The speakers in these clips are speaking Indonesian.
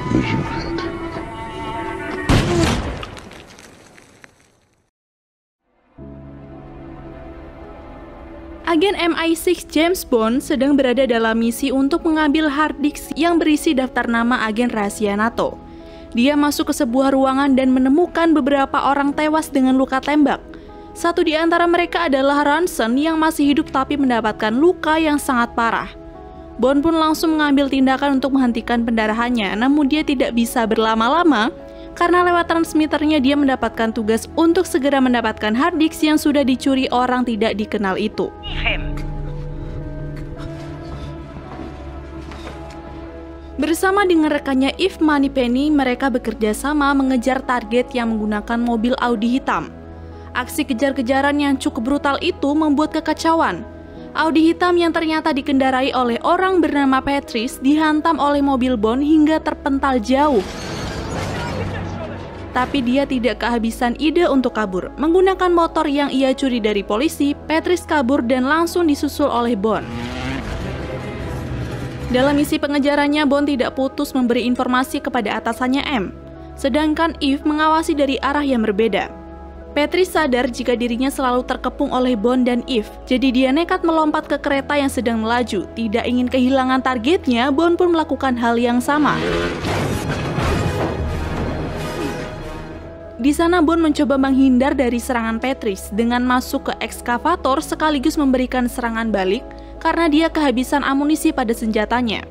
Agen MI6 James Bond sedang berada dalam misi untuk mengambil hard disk yang berisi daftar nama agen rahasia NATO. Dia masuk ke sebuah ruangan dan menemukan beberapa orang tewas dengan luka tembak. Satu di antara mereka adalah Ronson yang masih hidup tapi mendapatkan luka yang sangat parah. Bond pun langsung mengambil tindakan untuk menghentikan pendarahannya, namun dia tidak bisa berlama-lama karena lewat transmitternya dia mendapatkan tugas untuk segera mendapatkan hard disk yang sudah dicuri orang tidak dikenal itu. Bersama dengan rekannya Yves Moneypenny, mereka bekerja sama mengejar target yang menggunakan mobil Audi hitam. Aksi kejar-kejaran yang cukup brutal itu membuat kekacauan. Audi hitam yang ternyata dikendarai oleh orang bernama Patrice dihantam oleh mobil Bond hingga terpental jauh. Tapi dia tidak kehabisan ide untuk kabur. Menggunakan motor yang ia curi dari polisi, Patrice kabur dan langsung disusul oleh Bond. Dalam misi pengejarannya, Bond tidak putus memberi informasi kepada atasannya M, sedangkan Yves mengawasi dari arah yang berbeda. Patrice sadar jika dirinya selalu terkepung oleh Bond dan Yves, jadi dia nekat melompat ke kereta yang sedang melaju. Tidak ingin kehilangan targetnya, Bond pun melakukan hal yang sama. Di sana Bond mencoba menghindar dari serangan Patrice dengan masuk ke ekskavator sekaligus memberikan serangan balik karena dia kehabisan amunisi pada senjatanya.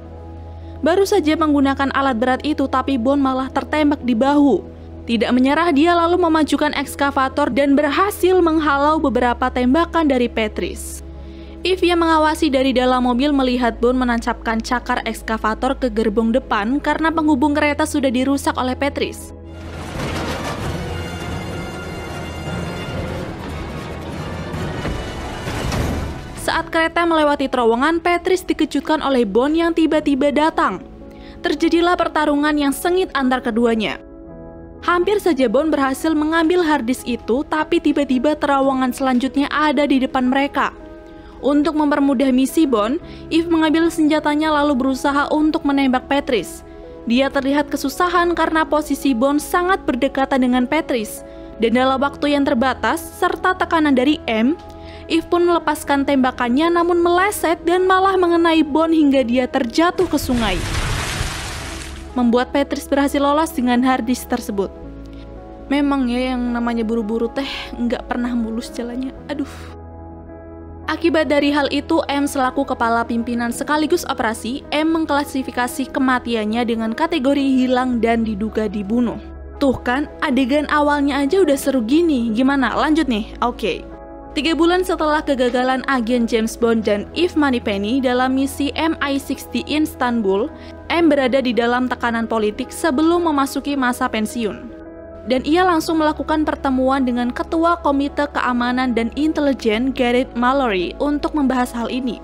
Baru saja menggunakan alat berat itu tapi Bond malah tertembak di bahu. Tidak menyerah, dia lalu memajukan ekskavator dan berhasil menghalau beberapa tembakan dari Patrice. Yves yang mengawasi dari dalam mobil melihat Bond menancapkan cakar ekskavator ke gerbong depan karena penghubung kereta sudah dirusak oleh Patrice. Saat kereta melewati terowongan, Patrice dikejutkan oleh Bond yang tiba-tiba datang. Terjadilah pertarungan yang sengit antar keduanya. Hampir saja Bond berhasil mengambil hard disk itu, tapi tiba-tiba terowongan selanjutnya ada di depan mereka. Untuk mempermudah misi Bond, Yves mengambil senjatanya lalu berusaha untuk menembak Patrice. Dia terlihat kesusahan karena posisi Bond sangat berdekatan dengan Patrice. Dan dalam waktu yang terbatas, serta tekanan dari M, Yves pun melepaskan tembakannya namun meleset dan malah mengenai Bond hingga dia terjatuh ke sungai. Membuat Patrice berhasil lolos dengan hard disk tersebut. Memang ya yang namanya buru-buru teh nggak pernah mulus jalannya, aduh. Akibat dari hal itu, M selaku kepala pimpinan sekaligus operasi, M mengklasifikasi kematiannya dengan kategori hilang dan diduga dibunuh. Tuh kan, adegan awalnya aja udah seru gini, gimana? Lanjut nih, oke. 3 bulan setelah kegagalan agen James Bond dan Yves Moneypenny dalam misi MI6 di Istanbul, M berada di dalam tekanan politik sebelum memasuki masa pensiun. Dan ia langsung melakukan pertemuan dengan Ketua Komite Keamanan dan Intelijen Gareth Mallory untuk membahas hal ini.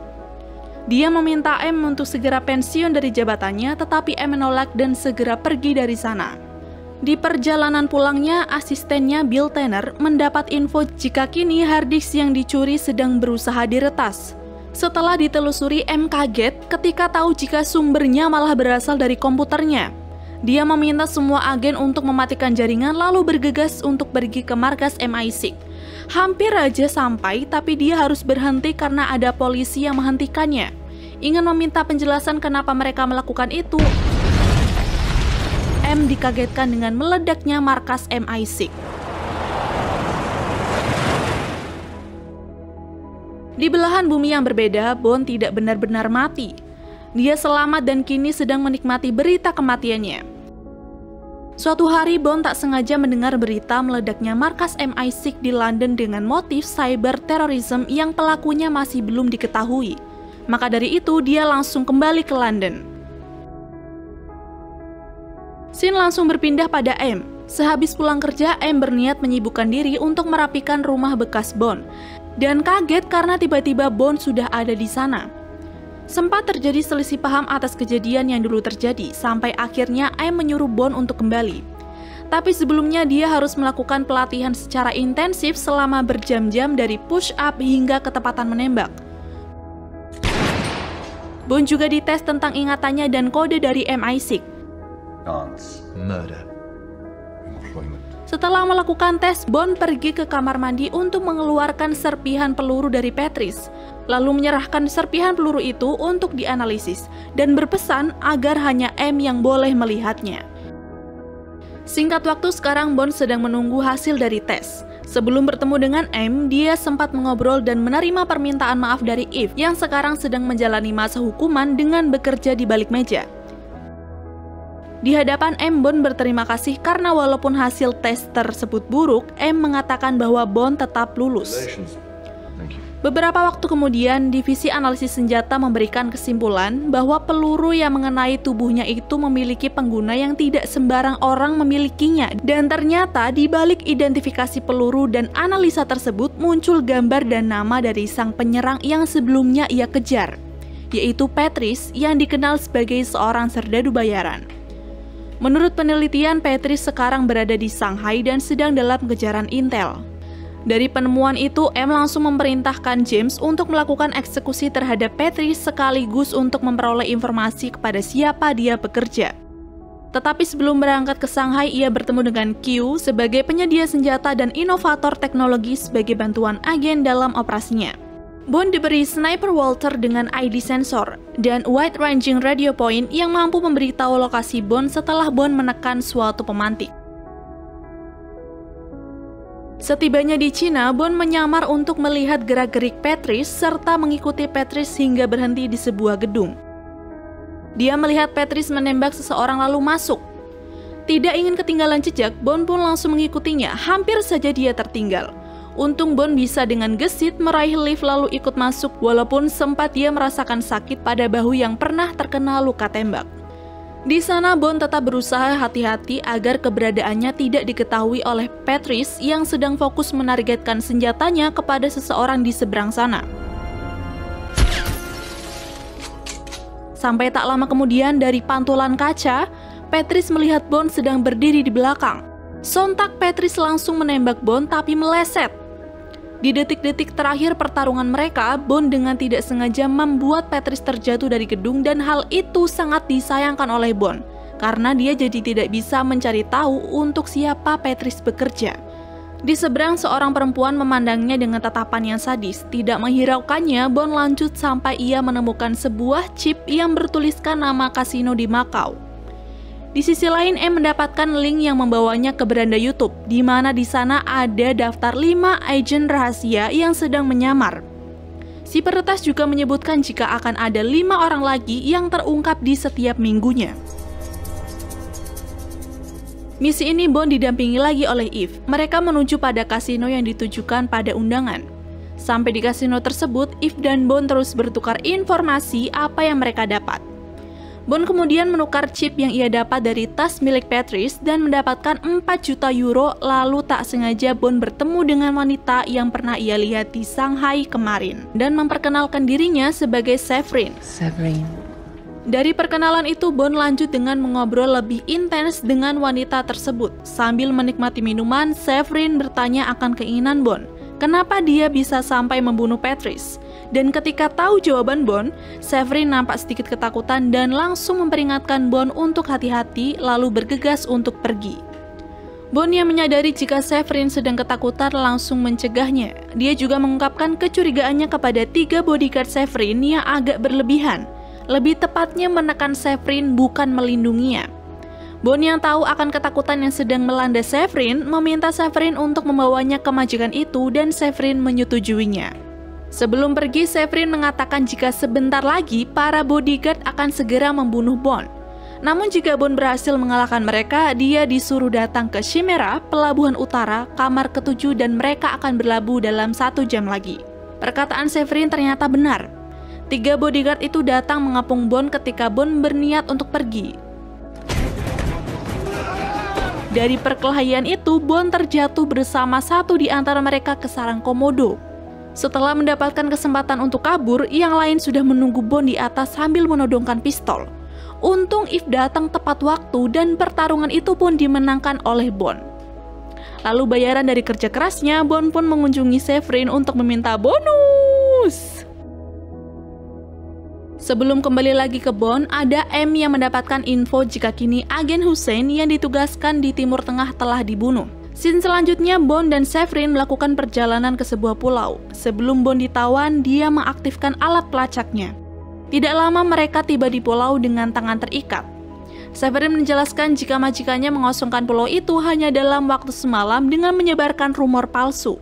Dia meminta M untuk segera pensiun dari jabatannya, tetapi M menolak dan segera pergi dari sana. Di perjalanan pulangnya, asistennya Bill Tanner mendapat info jika kini hard disk yang dicuri sedang berusaha diretas. Setelah ditelusuri, M kaget ketika tahu jika sumbernya malah berasal dari komputernya. Dia meminta semua agen untuk mematikan jaringan lalu bergegas untuk pergi ke markas MI6. Hampir aja sampai, tapi dia harus berhenti karena ada polisi yang menghentikannya. Ingin meminta penjelasan kenapa mereka melakukan itu. M dikagetkan dengan meledaknya markas MI6. Di belahan bumi yang berbeda, Bond tidak benar-benar mati. Dia selamat dan kini sedang menikmati berita kematiannya. Suatu hari, Bond tak sengaja mendengar berita meledaknya markas MI6 di London dengan motif cyber terorisme yang pelakunya masih belum diketahui. Maka dari itu, dia langsung kembali ke London. Scene langsung berpindah pada M. Sehabis pulang kerja, M berniat menyibukkan diri untuk merapikan rumah bekas Bond. Dan kaget karena tiba-tiba Bond sudah ada di sana. Sempat terjadi selisih paham atas kejadian yang dulu terjadi, sampai akhirnya M menyuruh Bond untuk kembali. Tapi sebelumnya dia harus melakukan pelatihan secara intensif selama berjam-jam dari push up hingga ketepatan menembak. Bond juga dites tentang ingatannya dan kode dari MI6. murder employment. Setelah melakukan tes, Bond pergi ke kamar mandi untuk mengeluarkan serpihan peluru dari Patrice, lalu menyerahkan serpihan peluru itu untuk dianalisis dan berpesan agar hanya M yang boleh melihatnya. Singkat waktu, sekarang Bond sedang menunggu hasil dari tes. Sebelum bertemu dengan M, dia sempat mengobrol dan menerima permintaan maaf dari Eve yang sekarang sedang menjalani masa hukuman dengan bekerja di balik meja. Di hadapan M, Bond berterima kasih karena walaupun hasil tes tersebut buruk, M mengatakan bahwa Bond tetap lulus. Beberapa waktu kemudian, divisi analisis senjata memberikan kesimpulan bahwa peluru yang mengenai tubuhnya itu memiliki pengguna yang tidak sembarang orang memilikinya. Dan ternyata di balik identifikasi peluru dan analisa tersebut muncul gambar dan nama dari sang penyerang yang sebelumnya ia kejar, yaitu Patrice yang dikenal sebagai seorang serdadu bayaran. Menurut penelitian, Patrice sekarang berada di Shanghai dan sedang dalam kejaran intel. Dari penemuan itu, M langsung memerintahkan James untuk melakukan eksekusi terhadap Patrice sekaligus untuk memperoleh informasi kepada siapa dia bekerja. Tetapi sebelum berangkat ke Shanghai, ia bertemu dengan Q sebagai penyedia senjata dan inovator teknologi sebagai bantuan agen dalam operasinya. Bond diberi Sniper Walther dengan ID sensor dan Wide Ranging Radio Point yang mampu memberitahu lokasi Bond setelah Bond menekan suatu pemantik. Setibanya di Cina, Bond menyamar untuk melihat gerak-gerik Patrice serta mengikuti Patrice hingga berhenti di sebuah gedung. Dia melihat Patrice menembak seseorang lalu masuk. Tidak ingin ketinggalan jejak, Bond pun langsung mengikutinya, hampir saja dia tertinggal. Untung Bond bisa dengan gesit meraih lift lalu ikut masuk walaupun sempat dia merasakan sakit pada bahu yang pernah terkena luka tembak. Di sana Bond tetap berusaha hati-hati agar keberadaannya tidak diketahui oleh Patrice yang sedang fokus menargetkan senjatanya kepada seseorang di seberang sana. Sampai tak lama kemudian dari pantulan kaca, Patrice melihat Bond sedang berdiri di belakang. Sontak Patrice langsung menembak Bond tapi meleset. Di detik-detik terakhir pertarungan mereka, Bond dengan tidak sengaja membuat Patrice terjatuh dari gedung dan hal itu sangat disayangkan oleh Bond karena dia jadi tidak bisa mencari tahu untuk siapa Patrice bekerja. Di seberang seorang perempuan memandangnya dengan tatapan yang sadis. Tidak menghiraukannya, Bond lanjut sampai ia menemukan sebuah chip yang bertuliskan nama kasino di Macau. Di sisi lain, M mendapatkan link yang membawanya ke beranda YouTube, di mana di sana ada daftar 5 agen rahasia yang sedang menyamar. Si peretas juga menyebutkan jika akan ada 5 orang lagi yang terungkap di setiap minggunya. Misi ini Bond didampingi lagi oleh Eve. Mereka menuju pada kasino yang ditujukan pada undangan. Sampai di kasino tersebut, Eve dan Bond terus bertukar informasi apa yang mereka dapat. Bond kemudian menukar chip yang ia dapat dari tas milik Patrice dan mendapatkan 4 juta euro, lalu tak sengaja Bond bertemu dengan wanita yang pernah ia lihat di Shanghai kemarin dan memperkenalkan dirinya sebagai Severin. Dari perkenalan itu, Bond lanjut dengan mengobrol lebih intens dengan wanita tersebut. Sambil menikmati minuman, Severin bertanya akan keinginan Bond. Kenapa dia bisa sampai membunuh Patrice? Dan ketika tahu jawaban Bond, Severin nampak sedikit ketakutan dan langsung memperingatkan Bond untuk hati-hati lalu bergegas untuk pergi. Bond yang menyadari jika Severin sedang ketakutan langsung mencegahnya. Dia juga mengungkapkan kecurigaannya kepada 3 bodyguard Severin yang agak berlebihan. Lebih tepatnya menekan Severin bukan melindunginya. Bond yang tahu akan ketakutan yang sedang melanda Severin meminta Severin untuk membawanya ke majikan itu dan Severin menyetujuinya. Sebelum pergi, Severin mengatakan jika sebentar lagi para bodyguard akan segera membunuh Bond. Namun jika Bond berhasil mengalahkan mereka, dia disuruh datang ke Chimera, pelabuhan utara, kamar ke-7 dan mereka akan berlabuh dalam 1 jam lagi. Perkataan Severin ternyata benar. 3 bodyguard itu datang mengepung Bond ketika Bond berniat untuk pergi. Dari perkelahian itu, Bond terjatuh bersama satu di antara mereka ke sarang komodo. Setelah mendapatkan kesempatan untuk kabur, yang lain sudah menunggu Bond di atas sambil menodongkan pistol. Untung Eve datang tepat waktu dan pertarungan itu pun dimenangkan oleh Bond. Lalu bayaran dari kerja kerasnya, Bond pun mengunjungi Severin untuk meminta bonus. Sebelum kembali lagi ke Bond, ada M yang mendapatkan info jika kini agen Hussein yang ditugaskan di Timur Tengah telah dibunuh. Scene selanjutnya, Bond dan Severin melakukan perjalanan ke sebuah pulau. Sebelum Bond ditawan, dia mengaktifkan alat pelacaknya. Tidak lama mereka tiba di pulau dengan tangan terikat. Severin menjelaskan jika majikannya mengosongkan pulau itu hanya dalam waktu semalam dengan menyebarkan rumor palsu.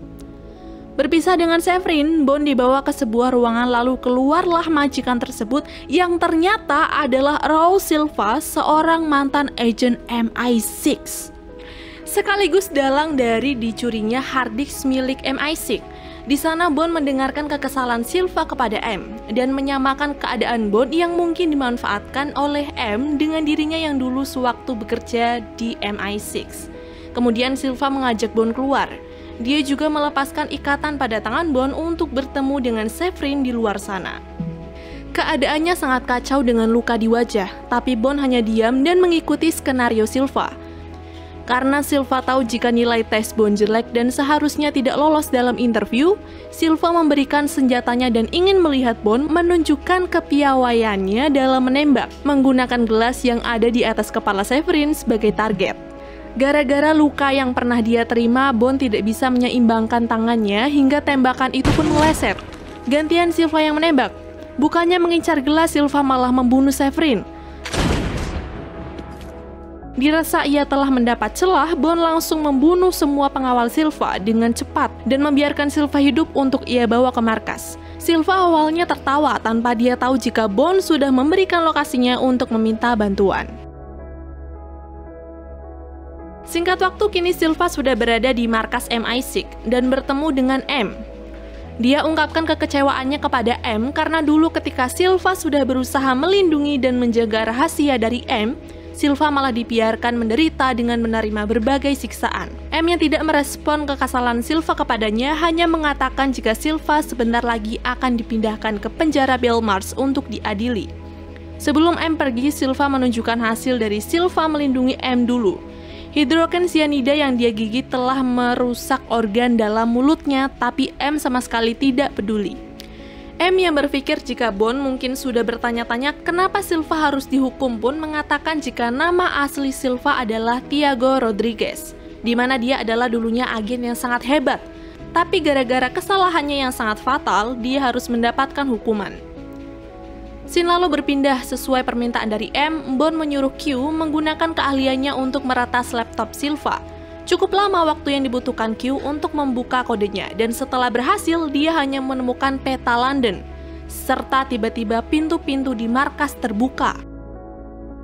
Berpisah dengan Severin, Bond dibawa ke sebuah ruangan lalu keluarlah majikan tersebut yang ternyata adalah Raul Silva, seorang mantan agen MI6. Sekaligus dalang dari dicurinya hard disk milik MI6. Di sana Bond mendengarkan kekesalan Silva kepada M dan menyamakan keadaan Bond yang mungkin dimanfaatkan oleh M dengan dirinya yang dulu sewaktu bekerja di MI6. Kemudian Silva mengajak Bond keluar. Dia juga melepaskan ikatan pada tangan Bond untuk bertemu dengan Severin di luar sana. Keadaannya sangat kacau dengan luka di wajah, tapi Bond hanya diam dan mengikuti skenario Silva. Karena Silva tahu jika nilai tes Bond jelek dan seharusnya tidak lolos dalam interview, Silva memberikan senjatanya dan ingin melihat Bond menunjukkan kepiawaiannya dalam menembak, menggunakan gelas yang ada di atas kepala Severin sebagai target. Gara-gara luka yang pernah dia terima, Bond tidak bisa menyeimbangkan tangannya hingga tembakan itu pun meleset. Gantian Silva yang menembak. Bukannya mengincar gelas, Silva malah membunuh Severin. Dirasa ia telah mendapat celah, Bond langsung membunuh semua pengawal Silva dengan cepat dan membiarkan Silva hidup untuk ia bawa ke markas. Silva awalnya tertawa tanpa dia tahu jika Bond sudah memberikan lokasinya untuk meminta bantuan. Singkat waktu, kini Silva sudah berada di markas MI6 dan bertemu dengan M. Dia ungkapkan kekecewaannya kepada M karena dulu ketika Silva sudah berusaha melindungi dan menjaga rahasia dari M, Silva malah dibiarkan menderita dengan menerima berbagai siksaan. M yang tidak merespon kekesalan Silva kepadanya hanya mengatakan jika Silva sebentar lagi akan dipindahkan ke penjara Belmarsh untuk diadili. Sebelum M pergi, Silva menunjukkan hasil dari Silva melindungi M dulu. Hidrogen cyanida yang dia gigit telah merusak organ dalam mulutnya, tapi M sama sekali tidak peduli. M yang berpikir jika Bond mungkin sudah bertanya-tanya kenapa Silva harus dihukum pun mengatakan jika nama asli Silva adalah Tiago Rodriguez, di mana dia adalah dulunya agen yang sangat hebat. Tapi gara-gara kesalahannya yang sangat fatal, dia harus mendapatkan hukuman. Scene lalu berpindah sesuai permintaan dari M, Bond menyuruh Q menggunakan keahliannya untuk meretas laptop Silva. Cukup lama waktu yang dibutuhkan Q untuk membuka kodenya, dan setelah berhasil, dia hanya menemukan peta London, serta tiba-tiba pintu-pintu di markas terbuka.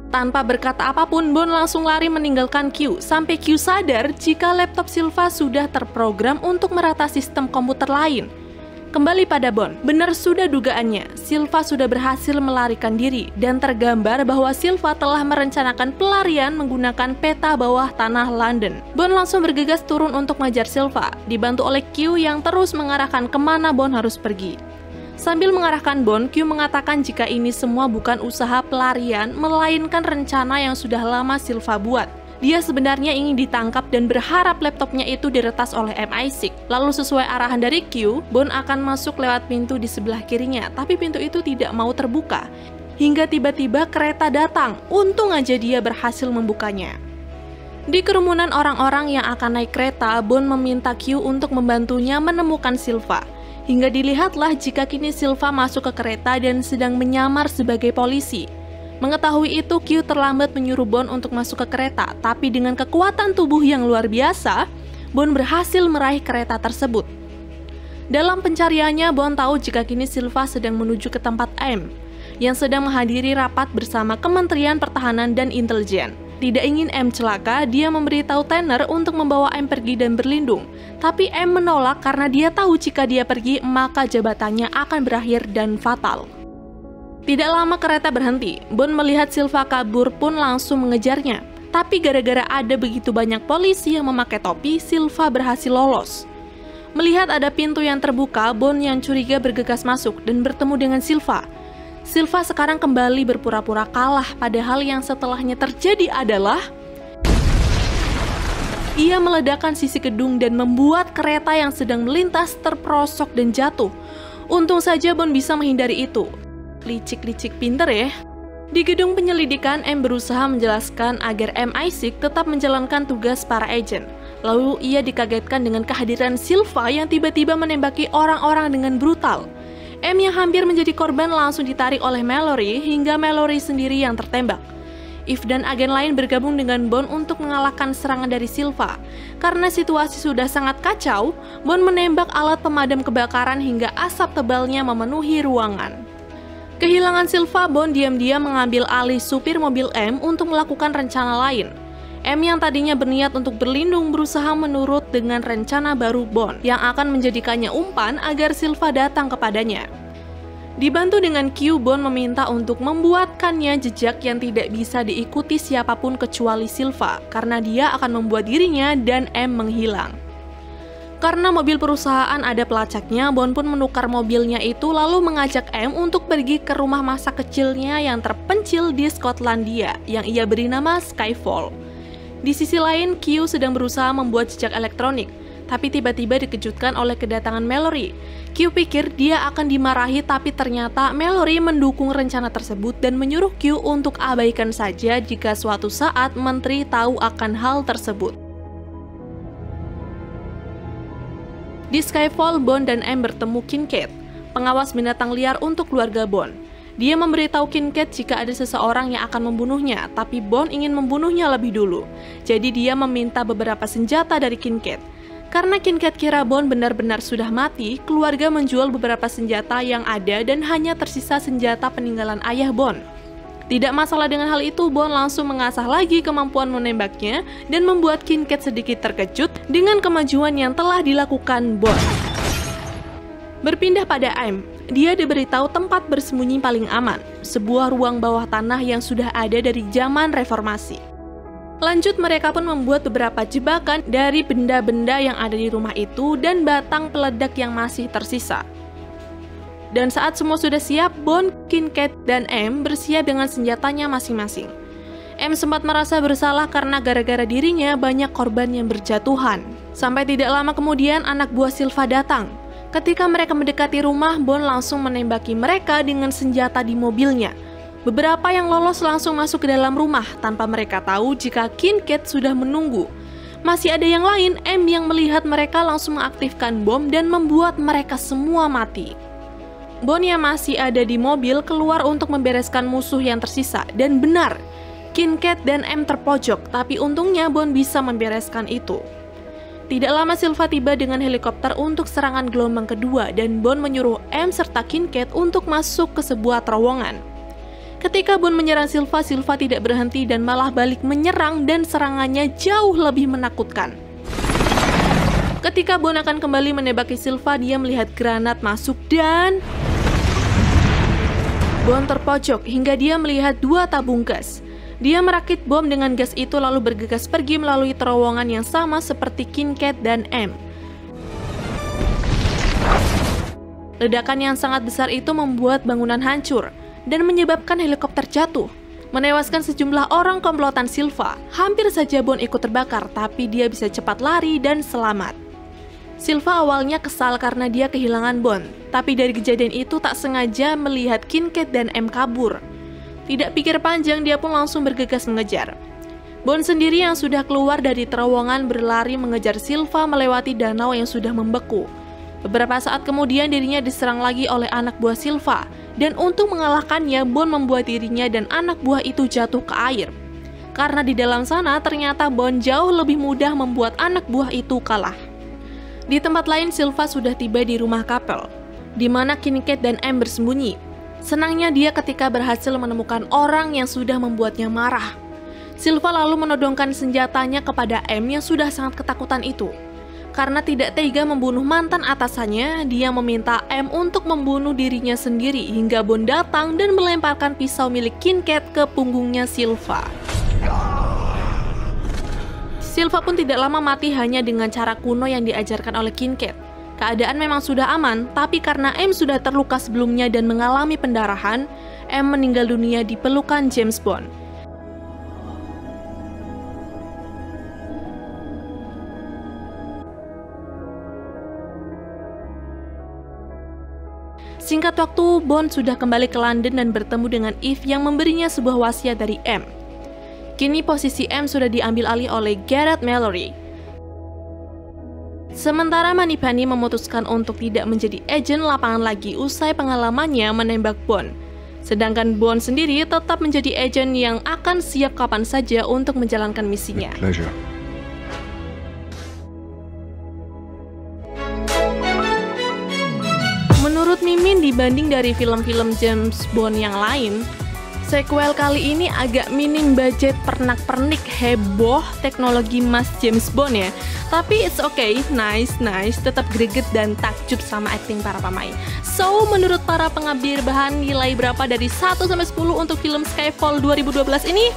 Tanpa berkata apapun, Bond langsung lari meninggalkan Q, sampai Q sadar jika laptop Silva sudah terprogram untuk merata sistem komputer lain. Kembali pada Bond, benar sudah dugaannya, Silva sudah berhasil melarikan diri dan tergambar bahwa Silva telah merencanakan pelarian menggunakan peta bawah tanah London. Bond langsung bergegas turun untuk mengejar Silva, dibantu oleh Q yang terus mengarahkan kemana Bond harus pergi. Sambil mengarahkan Bond, Q mengatakan jika ini semua bukan usaha pelarian, melainkan rencana yang sudah lama Silva buat. Dia sebenarnya ingin ditangkap dan berharap laptopnya itu diretas oleh MI6. Lalu sesuai arahan dari Q, Bond akan masuk lewat pintu di sebelah kirinya, tapi pintu itu tidak mau terbuka. Hingga tiba-tiba kereta datang, untung aja dia berhasil membukanya. Di kerumunan orang-orang yang akan naik kereta, Bond meminta Q untuk membantunya menemukan Silva. Hingga dilihatlah jika kini Silva masuk ke kereta dan sedang menyamar sebagai polisi. Mengetahui itu, Q terlambat menyuruh Bond untuk masuk ke kereta, tapi dengan kekuatan tubuh yang luar biasa, Bond berhasil meraih kereta tersebut. Dalam pencariannya, Bond tahu jika kini Silva sedang menuju ke tempat M, yang sedang menghadiri rapat bersama Kementerian Pertahanan dan Intelijen. Tidak ingin M celaka, dia memberitahu Tanner untuk membawa M pergi dan berlindung. Tapi M menolak karena dia tahu jika dia pergi, maka jabatannya akan berakhir dan fatal. Tidak lama kereta berhenti, Bond melihat Silva kabur pun langsung mengejarnya. Tapi gara-gara ada begitu banyak polisi yang memakai topi, Silva berhasil lolos. Melihat ada pintu yang terbuka, Bond yang curiga bergegas masuk dan bertemu dengan Silva. Silva sekarang kembali berpura-pura kalah, padahal yang setelahnya terjadi adalah ia meledakkan sisi gedung dan membuat kereta yang sedang melintas terperosok dan jatuh. Untung saja Bond bisa menghindari itu. licik-licik pinter ya. Di gedung penyelidikan, M berusaha menjelaskan agar MI6 tetap menjalankan tugas para agen. Lalu ia dikagetkan dengan kehadiran Silva yang tiba-tiba menembaki orang-orang dengan brutal. M yang hampir menjadi korban langsung ditarik oleh Mallory hingga Mallory sendiri yang tertembak. Eve dan agen lain bergabung dengan Bond untuk mengalahkan serangan dari Silva. Karena situasi sudah sangat kacau, Bond menembak alat pemadam kebakaran hingga asap tebalnya memenuhi ruangan. Kehilangan Silva, Bond diam-diam mengambil alih supir mobil M untuk melakukan rencana lain. M yang tadinya berniat untuk berlindung berusaha menurut dengan rencana baru Bond yang akan menjadikannya umpan agar Silva datang kepadanya. Dibantu dengan Q, Bond meminta untuk membuatkannya jejak yang tidak bisa diikuti siapapun kecuali Silva karena dia akan membuat dirinya dan M menghilang. Karena mobil perusahaan ada pelacaknya, Bond pun menukar mobilnya itu lalu mengajak M untuk pergi ke rumah masa kecilnya yang terpencil di Skotlandia yang ia beri nama Skyfall. Di sisi lain, Q sedang berusaha membuat jejak elektronik, tapi tiba-tiba dikejutkan oleh kedatangan Mallory. Q pikir dia akan dimarahi, tapi ternyata Mallory mendukung rencana tersebut dan menyuruh Q untuk abaikan saja jika suatu saat menteri tahu akan hal tersebut. Di Skyfall, Bond dan M bertemu Kincaid, pengawas binatang liar untuk keluarga Bond. Dia memberitahu Kincaid jika ada seseorang yang akan membunuhnya, tapi Bond ingin membunuhnya lebih dulu. Jadi dia meminta beberapa senjata dari Kincaid. Karena Kincaid kira Bond benar-benar sudah mati, keluarga menjual beberapa senjata yang ada dan hanya tersisa senjata peninggalan ayah Bond. Tidak masalah dengan hal itu, Bond langsung mengasah lagi kemampuan menembaknya dan membuat Kincaid sedikit terkejut dengan kemajuan yang telah dilakukan Bond. Berpindah pada M, dia diberitahu tempat bersembunyi paling aman, sebuah ruang bawah tanah yang sudah ada dari zaman reformasi. Lanjut, mereka pun membuat beberapa jebakan dari benda-benda yang ada di rumah itu dan batang peledak yang masih tersisa. Dan saat semua sudah siap, Bond, Kincaid, dan M bersiap dengan senjatanya masing-masing. M sempat merasa bersalah karena gara-gara dirinya banyak korban yang berjatuhan. Sampai tidak lama kemudian anak buah Silva datang. Ketika mereka mendekati rumah, Bond langsung menembaki mereka dengan senjata di mobilnya. Beberapa yang lolos langsung masuk ke dalam rumah tanpa mereka tahu jika Kincaid sudah menunggu. Masih ada yang lain, M yang melihat mereka langsung mengaktifkan bom dan membuat mereka semua mati. Bond yang masih ada di mobil keluar untuk membereskan musuh yang tersisa, dan benar, Kincaid dan M terpojok, tapi untungnya Bond bisa membereskan itu. Tidak lama Silva tiba dengan helikopter untuk serangan gelombang kedua, dan Bond menyuruh M serta Kincaid untuk masuk ke sebuah terowongan. Ketika Bond menyerang Silva, Silva tidak berhenti dan malah balik menyerang dan serangannya jauh lebih menakutkan. Ketika Bond akan kembali menembaki Silva, dia melihat granat masuk dan Bond terpojok hingga dia melihat 2 tabung gas. Dia merakit bom dengan gas itu lalu bergegas pergi melalui terowongan yang sama seperti Kincaid dan M. Ledakan yang sangat besar itu membuat bangunan hancur dan menyebabkan helikopter jatuh, menewaskan sejumlah orang komplotan Silva. Hampir saja Bond ikut terbakar, tapi dia bisa cepat lari dan selamat. Silva awalnya kesal karena dia kehilangan Bond, tapi dari kejadian itu tak sengaja melihat Kincaid dan M kabur. Tidak pikir panjang, dia pun langsung bergegas mengejar. Bond sendiri yang sudah keluar dari terowongan berlari mengejar Silva melewati danau yang sudah membeku. Beberapa saat kemudian dirinya diserang lagi oleh anak buah Silva, dan untuk mengalahkannya, Bond membuat dirinya dan anak buah itu jatuh ke air. Karena di dalam sana ternyata Bond jauh lebih mudah membuat anak buah itu kalah. Di tempat lain, Silva sudah tiba di rumah Kapel, di mana Kincaid dan M bersembunyi. Senangnya dia ketika berhasil menemukan orang yang sudah membuatnya marah. Silva lalu menodongkan senjatanya kepada M yang sudah sangat ketakutan itu. Karena tidak tega membunuh mantan atasannya, dia meminta M untuk membunuh dirinya sendiri hingga Bond datang dan melemparkan pisau milik Kincaid ke punggungnya Silva. Silva pun tidak lama mati hanya dengan cara kuno yang diajarkan oleh Kincaid. Keadaan memang sudah aman, tapi karena M sudah terluka sebelumnya dan mengalami pendarahan, M meninggal dunia di pelukan James Bond. Singkat waktu, Bond sudah kembali ke London dan bertemu dengan Eve yang memberinya sebuah wasiat dari M. Kini posisi M sudah diambil alih oleh Gareth Mallory. Sementara Manipani memutuskan untuk tidak menjadi agen lapangan lagi usai pengalamannya menembak Bond. Sedangkan Bond sendiri tetap menjadi agen yang akan siap kapan saja untuk menjalankan misinya. Pleasure. Menurut Mimin, dibanding dari film-film James Bond yang lain, sequel kali ini agak minim budget pernak-pernik heboh teknologi Mas James Bond ya. Tapi it's okay, nice, tetap greget dan takjub sama acting para pemain. So, menurut para pengabdi rebahan, nilai berapa dari 1 sampai 10 untuk film Skyfall 2012 ini?